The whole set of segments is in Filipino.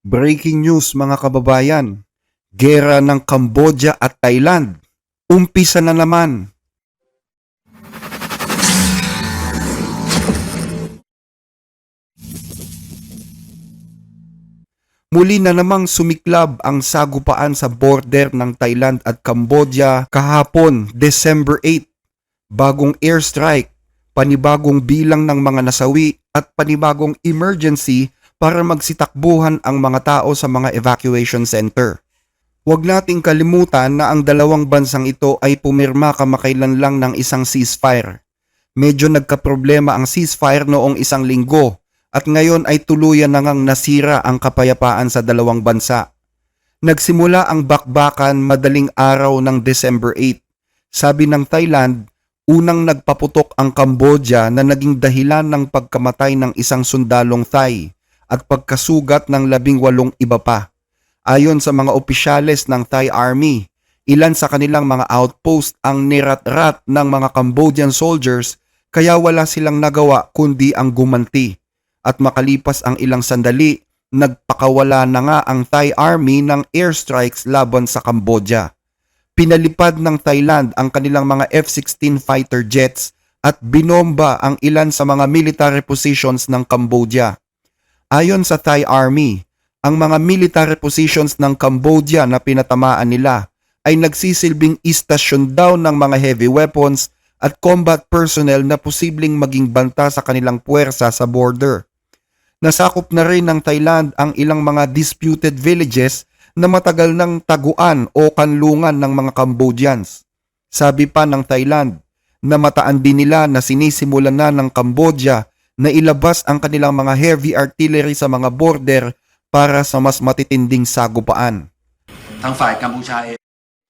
Breaking news mga kababayan, gera ng Cambodia at Thailand. Umpisa na naman. Muli na namang sumiklab ang sagupaan sa border ng Thailand at Cambodia kahapon, December 8. Bagong airstrike, panibagong bilang ng mga nasawi at panibagong emergency para magsitakbuhan ang mga tao sa mga evacuation center. Huwag nating kalimutan na ang dalawang bansang ito ay pumirma kamakailan lang ng isang ceasefire. Medyo nagkaproblema ang ceasefire noong isang linggo at ngayon ay tuluyan na ngang nasira ang kapayapaan sa dalawang bansa. Nagsimula ang bakbakan madaling araw ng December 8. Sabi ng Thailand, unang nagpaputok ang Cambodia na naging dahilan ng pagkamatay ng isang sundalong Thai at pagkasugat ng 18 iba pa. Ayon sa mga opisyales ng Thai Army, ilan sa kanilang mga outpost ang nirat-rat ng mga Cambodian soldiers kaya wala silang nagawa kundi ang gumanti. At makalipas ang ilang sandali, nagpakawala na nga ang Thai Army ng airstrikes laban sa Cambodia. Pinalipad ng Thailand ang kanilang mga F-16 fighter jets at binomba ang ilan sa mga military positions ng Cambodia. Ayon sa Thai Army, ang mga military positions ng Cambodia na pinatamaan nila ay nagsisilbing istasyon daw ng mga heavy weapons at combat personnel na posibleng maging banta sa kanilang puwersa sa border. Nasakop na rin ng Thailand ang ilang mga disputed villages na matagal ng taguan o kanlungan ng mga Cambodians. Sabi pa ng Thailand, namataan din nila na sinisimulan na ng Cambodia na ilabas ang kanilang mga heavy artillery sa mga border para sa mas matitinding sagupaan. ทางฝ่ายกัมพูชาเอง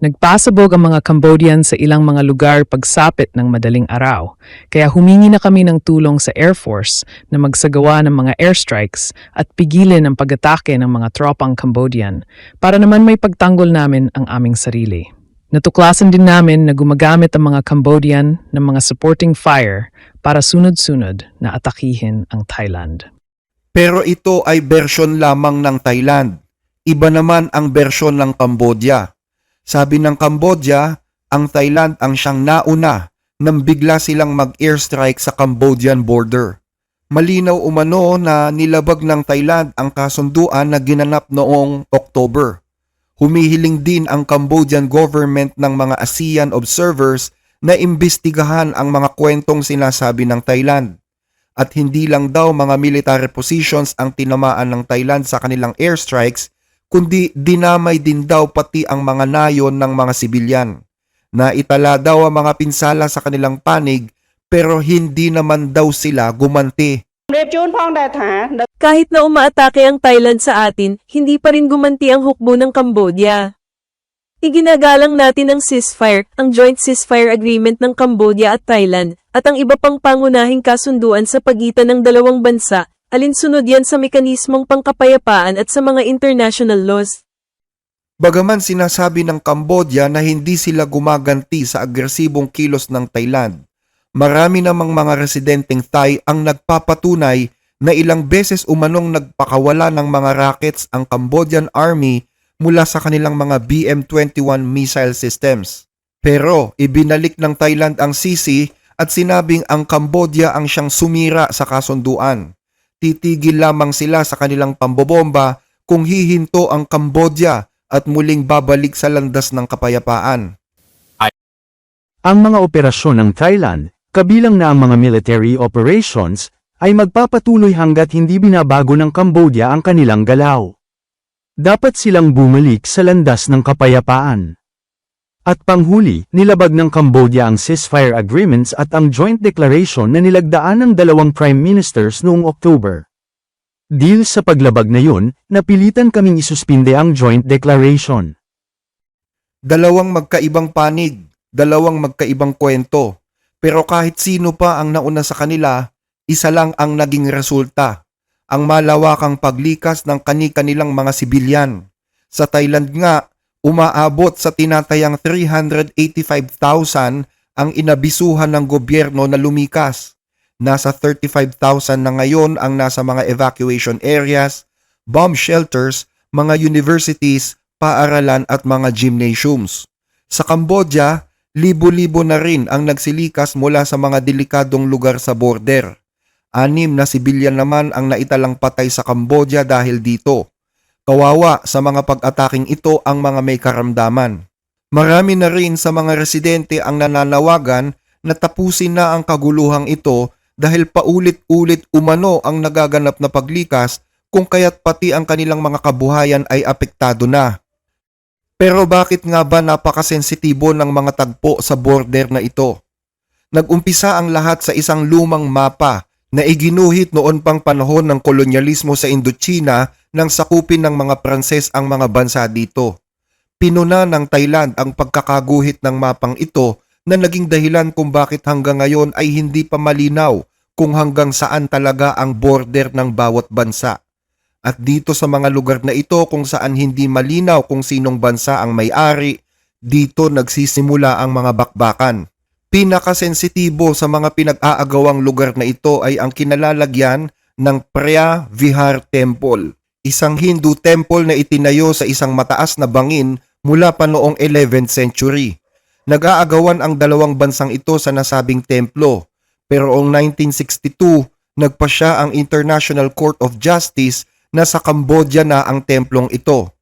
Nagpasabog ang mga Cambodian sa ilang mga lugar pagsapit ng madaling araw, kaya humingi na kami ng tulong sa Air Force na magsagawa ng mga airstrikes at pigilin ang pag-atake ng mga tropang Cambodian para naman may pagtanggol namin ang aming sarili. Natuklasan din namin na gumagamit ang mga Cambodian ng mga supporting fire para sunod-sunod na atakihin ang Thailand. Pero ito ay bersyon lamang ng Thailand. Iba naman ang bersyon ng Cambodia. Sabi ng Cambodia, ang Thailand ang siyang nauna nang bigla silang mag-airstrike sa Cambodian border. Malinaw umano na nilabag ng Thailand ang kasunduan na ginanap noong October. Humihiling din ang Cambodian government ng mga ASEAN observers na imbestigahan ang mga kwentong sinasabi ng Thailand. At hindi lang daw mga military positions ang tinamaan ng Thailand sa kanilang airstrikes, kundi dinamay din daw pati ang mga nayon ng mga sibilyan. Naitala daw ang mga pinsala sa kanilang panig pero hindi naman daw sila gumanti. Kahit na umaatake ang Thailand sa atin, hindi pa rin gumanti ang hukbo ng Cambodia. Iginagalang natin ang ceasefire, ang Joint Ceasefire Agreement ng Cambodia at Thailand, at ang iba pang pangunahing kasunduan sa pagitan ng dalawang bansa, alinsunod yan sa mekanismong pangkapayapaan at sa mga international laws. Bagaman sinasabi ng Cambodia na hindi sila gumaganti sa agresibong kilos ng Thailand, marami namang mga residenteng Thai ang nagpapatunay na ilang beses umanong nagpakawala ng mga rockets ang Cambodian Army mula sa kanilang mga BM-21 missile systems. Pero ibinalik ng Thailand ang sisi at sinabing ang Cambodia ang siyang sumira sa kasunduan. Titigil lamang sila sa kanilang pambobomba kung hihinto ang Cambodia at muling babalik sa landas ng kapayapaan. Ang mga operasyon ng Thailand, kabilang na ang mga military operations, ay magpapatuloy hanggat hindi binabago ng Cambodia ang kanilang galaw. Dapat silang bumalik sa landas ng kapayapaan. At panghuli, nilabag ng Cambodia ang ceasefire agreements at ang joint declaration na nilagdaan ng dalawang prime ministers noong October. Dahil sa paglabag na yun, napilitan kaming isuspinde ang joint declaration. Dalawang magkaibang panig, dalawang magkaibang kwento. Pero kahit sino pa ang nauna sa kanila, isa lang ang naging resulta. Ang malawakang paglikas ng kani-kanilang mga sibilyan. Sa Thailand nga, umaabot sa tinatayang 385,000 ang inabisuhan ng gobyerno na lumikas. Nasa 35,000 na ngayon ang nasa mga evacuation areas, bomb shelters, mga universities, paaralan at mga gymnasiums. Sa Cambodia, libo-libo na rin ang nagsilikas mula sa mga delikadong lugar sa border. 6 na sibilyan naman ang naitalang patay sa Cambodia dahil dito. Kawawa sa mga pag-ataking ito ang mga may karamdaman. Marami na rin sa mga residente ang nananawagan na tapusin na ang kaguluhang ito dahil paulit-ulit umano ang nagaganap na paglikas kung kaya't pati ang kanilang mga kabuhayan ay apektado na. Pero bakit nga ba napakasensitibo ng mga tagpo sa border na ito? Nag-umpisa ang lahat sa isang lumang mapa na iginuhit noon pang panahon ng kolonyalismo sa Indochina nang sakupin ng mga Pranses ang mga bansa dito. Pinuna ng Thailand ang pagkakaguhit ng mapang ito na naging dahilan kung bakit hanggang ngayon ay hindi pa malinaw kung hanggang saan talaga ang border ng bawat bansa. At dito sa mga lugar na ito kung saan hindi malinaw kung sinong bansa ang may-ari, dito nagsisimula ang mga bakbakan. Pinakasensitibo sa mga pinag-aagawang lugar na ito ay ang kinalalagyan ng Preah Vihar Temple, isang Hindu temple na itinayo sa isang mataas na bangin mula pa noong 11th century. Nag-aagawan ang dalawang bansang ito sa nasabing templo, pero noong 1962, nagpasya ang International Court of Justice na sa Cambodia na ang templong ito.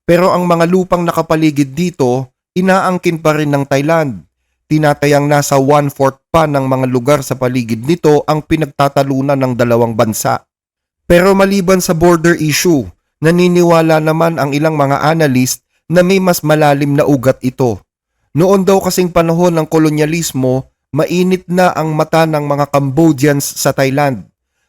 Pero ang mga lupang nakapaligid dito, inaangkin pa rin ng Thailand. Tinatayang nasa 1/4 pa ng mga lugar sa paligid nito ang pinagtatalunan ng dalawang bansa. Pero maliban sa border issue, naniniwala naman ang ilang mga analyst na may mas malalim na ugat ito. Noon daw kasing panahon ng kolonyalismo, mainit na ang mata ng mga Cambodians sa Thailand.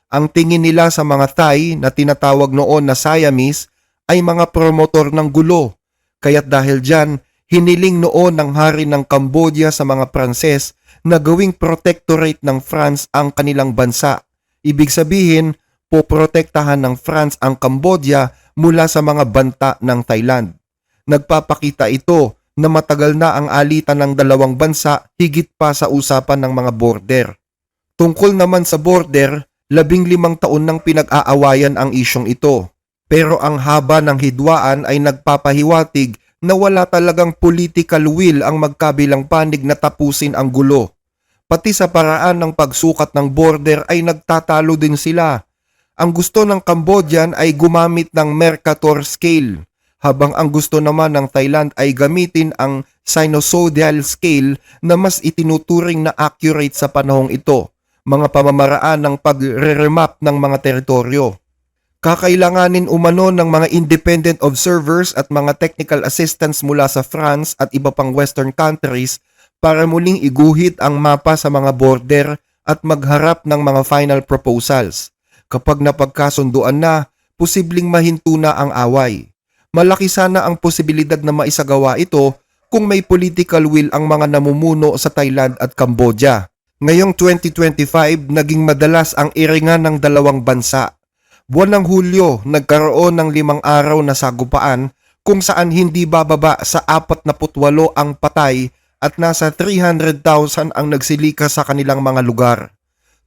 Ang tingin nila sa mga Thai na tinatawag noon na Siamese ay mga promotor ng gulo. Kaya't dahil dyan, hiniling noon ng hari ng Cambodia sa mga Pranses na gawing protectorate ng France ang kanilang bansa. Ibig sabihin, poprotektahan ng France ang Cambodia mula sa mga banta ng Thailand. Nagpapakita ito na matagal na ang alitan ng dalawang bansa higit pa sa usapan ng mga border. Tungkol naman sa border, 15 taon nang pinag-aawayan ang isyong ito. Pero ang haba ng hidwaan ay nagpapahiwatig na wala talagang political will ang magkabilang panig na tapusin ang gulo. Pati sa paraan ng pagsukat ng border ay nagtatalo din sila. Ang gusto ng Cambodian ay gumamit ng Mercator scale, habang ang gusto naman ng Thailand ay gamitin ang sinusoidal scale na mas itinuturing na accurate sa panahong ito, mga pamamaraan ng pagre-remap ng mga teritoryo. Kakailanganin umano ng mga independent observers at mga technical assistants mula sa France at iba pang western countries para muling iguhit ang mapa sa mga border at magharap ng mga final proposals. Kapag napagkasunduan na, posibleng mahinto na ang away. Malaki sana ang posibilidad na maisagawa ito kung may political will ang mga namumuno sa Thailand at Cambodia. Ngayong 2025, naging madalas ang iringan ng dalawang bansa. Buwan ng Hulyo, nagkaroon ng 5 araw na sagupaan kung saan hindi bababa sa 48 ang patay at nasa 300,000 ang nagsilika sa kanilang mga lugar.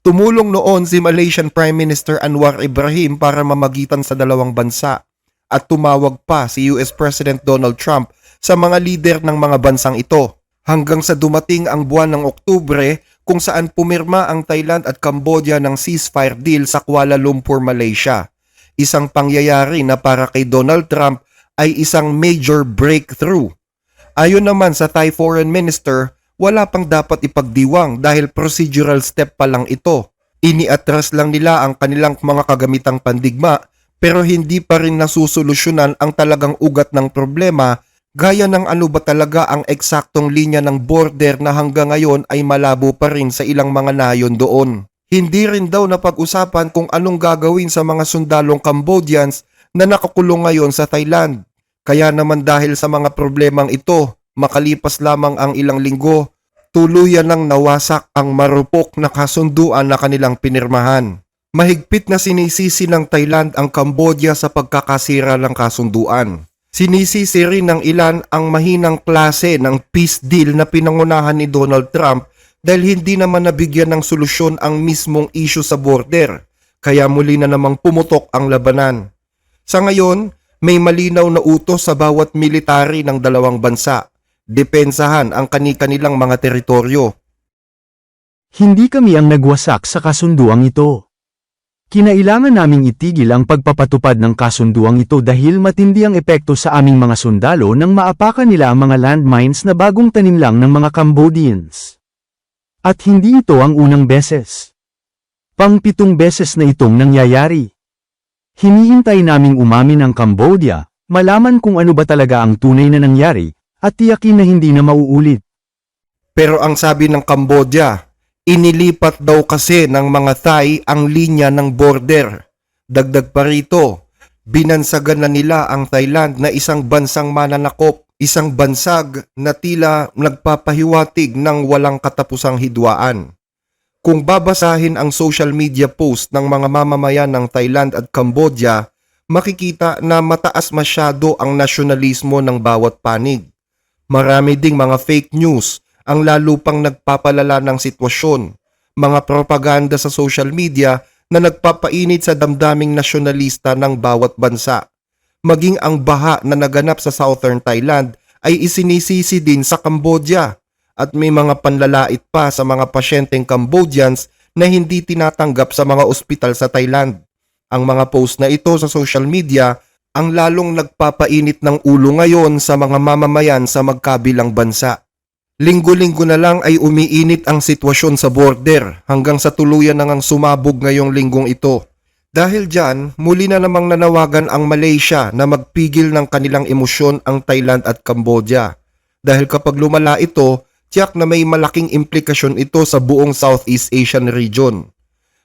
Tumulong noon si Malaysian Prime Minister Anwar Ibrahim para mamagitan sa dalawang bansa at tumawag pa si US President Donald Trump sa mga lider ng mga bansang ito hanggang sa dumating ang buwan ng Oktubre kung saan pumirma ang Thailand at Cambodia ng ceasefire deal sa Kuala Lumpur, Malaysia. Isang pangyayari na para kay Donald Trump ay isang major breakthrough. Ayon naman sa Thai Foreign Minister, wala pang dapat ipagdiwang dahil procedural step pa lang ito. Iniatras lang nila ang kanilang mga kagamitang pandigma pero hindi pa rin nasusolusyonan ang talagang ugat ng problema gaya ng ano ba talaga ang eksaktong linya ng border na hanggang ngayon ay malabo pa rin sa ilang mga nayon doon. Hindi rin daw napag-usapan kung anong gagawin sa mga sundalong Cambodians na nakakulong ngayon sa Thailand. Kaya naman dahil sa mga problemang ito, makalipas lamang ang ilang linggo, tuluyan nang nawasak ang marupok na kasunduan na kanilang pinirmahan. Mahigpit na sinisisi ng Thailand ang Cambodia sa pagkakasira ng kasunduan. Sinisisi rin ng ilan ang mahinang klase ng peace deal na pinangunahan ni Donald Trump dahil hindi naman nabigyan ng solusyon ang mismong issue sa border, kaya muli na namang pumutok ang labanan. Sa ngayon, may malinaw na utos sa bawat military ng dalawang bansa. Depensahan ang kani-kanilang mga teritoryo. Hindi kami ang nagwasak sa kasunduang ito. Kinailangan naming itigil ang pagpapatupad ng kasunduang ito dahil matindi ang epekto sa aming mga sundalo nang maapakan nila ang mga landmines na bagong tanim lang ng mga Cambodians. At hindi ito ang unang beses. Pang-7 beses na itong nangyayari. Hinihintay naming umamin ang Cambodia, malaman kung ano ba talaga ang tunay na nangyari, at tiyakin na hindi na mauulit. Pero ang sabi ng Cambodia, inilipat daw kasi ng mga Thai ang linya ng border. Dagdag pa rito, binansagan na nila ang Thailand na isang bansang mananakop, isang bansag na tila nagpapahiwatig ng walang katapusang hidwaan. Kung babasahin ang social media post ng mga mamamayan ng Thailand at Cambodia, makikita na mataas masyado ang nasyonalismo ng bawat panig. Marami ding mga fake news ang lalo pang nagpapalala ng sitwasyon, mga propaganda sa social media na nagpapainit sa damdaming nasyonalista ng bawat bansa. Maging ang baha na naganap sa Southern Thailand ay isinisisi din sa Cambodia at may mga panlalait pa sa mga pasyenteng Cambodians na hindi tinatanggap sa mga ospital sa Thailand. Ang mga post na ito sa social media ang lalong nagpapainit ng ulo ngayon sa mga mamamayan sa magkabilang bansa. Linggo-linggo na lang ay umiinit ang sitwasyon sa border hanggang sa tuluyan na ngang sumabog ngayong linggong ito. Dahil dyan, muli na namang nanawagan ang Malaysia na magpigil ng kanilang emosyon ang Thailand at Cambodia. Dahil kapag lumala ito, tiyak na may malaking implikasyon ito sa buong Southeast Asian region.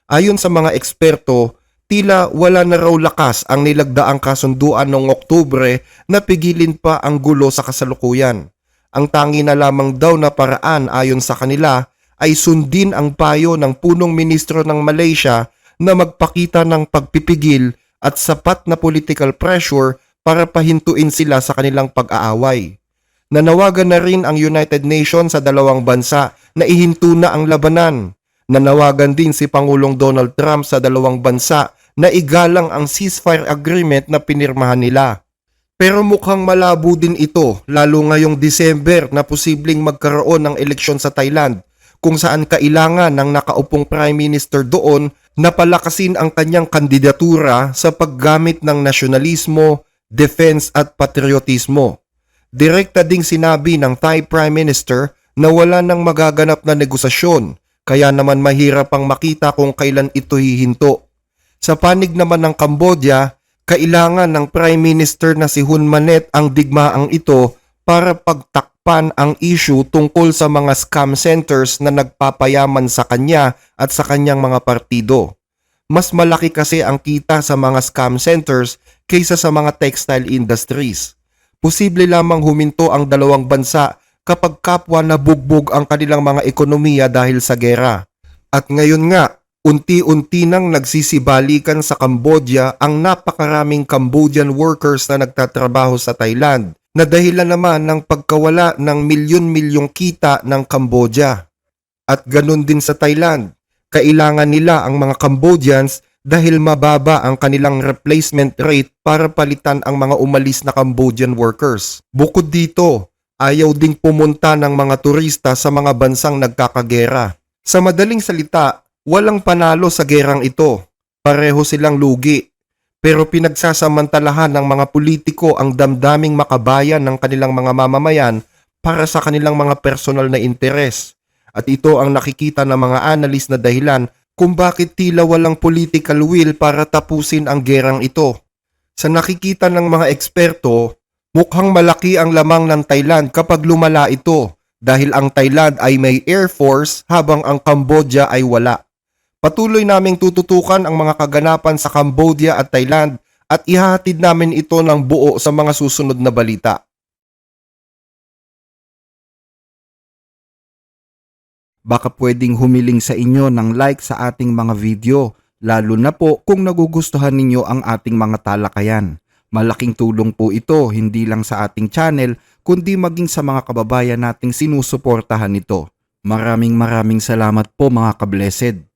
Ayon sa mga eksperto, tila wala na raw lakas ang nilagdaang kasunduan noong Oktubre na pigilin pa ang gulo sa kasalukuyan. Ang tangi na lamang daw na paraan ayon sa kanila ay sundin ang payo ng punong ministro ng Malaysia na magpakita ng pagpipigil at sapat na political pressure para pahintuin sila sa kanilang pag-aaway. Nanawagan na rin ang United Nations sa dalawang bansa na ihinto na ang labanan. Nanawagan din si Pangulong Donald Trump sa dalawang bansa na igalang ang ceasefire agreement na pinirmahan nila. Pero mukhang malabo din ito lalo ngayong December na posibleng magkaroon ng eleksyon sa Thailand kung saan kailangan ng nakaupong Prime Minister doon na palakasin ang kanyang kandidatura sa paggamit ng nasyonalismo, defense at patriotismo. Direkta ding sinabi ng Thai Prime Minister na wala nang magaganap na negosasyon kaya naman mahirap pang makita kung kailan ito hihinto. Sa panig naman ng Cambodia, kailangan ng Prime Minister na si Hun Manet ang digmaang ito para pagtakpan ang issue tungkol sa mga scam centers na nagpapayaman sa kanya at sa kanyang mga partido. Mas malaki kasi ang kita sa mga scam centers kaysa sa mga textile industries. Posible lamang huminto ang dalawang bansa kapag kapwa nabugbog ang kanilang mga ekonomiya dahil sa gera. At ngayon nga, unti-unti nang nagsisibalikan sa Cambodia ang napakaraming Cambodian workers na nagtatrabaho sa Thailand na dahilan naman ng pagkawala ng milyon-milyong kita ng Cambodia. At ganun din sa Thailand, kailangan nila ang mga Cambodians dahil mababa ang kanilang replacement rate para palitan ang mga umalis na Cambodian workers. Bukod dito, ayaw ding pumunta ng mga turista sa mga bansang nagkakagera. Sa madaling salita, walang panalo sa gerang ito. Pareho silang lugi. Pero pinagsasamantalahan ng mga politiko ang damdaming makabayan ng kanilang mga mamamayan para sa kanilang mga personal na interes. At ito ang nakikita ng mga analis na dahilan kung bakit tila walang political will para tapusin ang gerang ito. Sa nakikita ng mga eksperto, mukhang malaki ang lamang ng Thailand kapag lumala ito dahil ang Thailand ay may air force habang ang Cambodia ay wala. Patuloy naming tututukan ang mga kaganapan sa Cambodia at Thailand at ihahatid namin ito ng buo sa mga susunod na balita. Baka pwedeng humiling sa inyo ng like sa ating mga video, lalo na po kung nagugustuhan ninyo ang ating mga talakayan. Malaking tulong po ito hindi lang sa ating channel kundi maging sa mga kababayan nating sinusuportahan ito. Maraming salamat po mga ka-blessed.